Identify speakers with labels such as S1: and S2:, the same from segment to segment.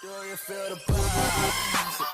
S1: Do you feel the vibes?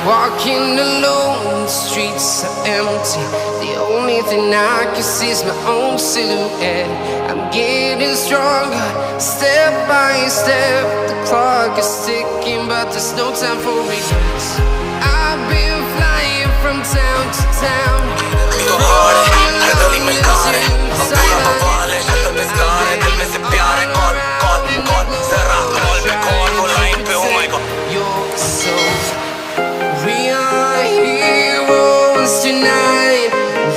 S2: Walking alone, the streets are empty. The only thing I can see is my own silhouette. I'm getting stronger, step by step. The clock is ticking, but there's no time for regrets. I've been flying from town to town. You're so. We are heroes tonight.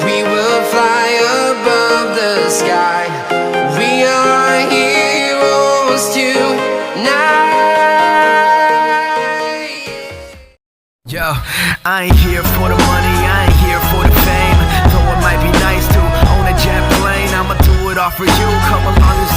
S2: We will fly above the sky. We are heroes tonight.
S3: Yo, I ain't here for the money, I ain't here for the fame. Though it might be nice to own a jet plane, I'ma do it all for you. Come along and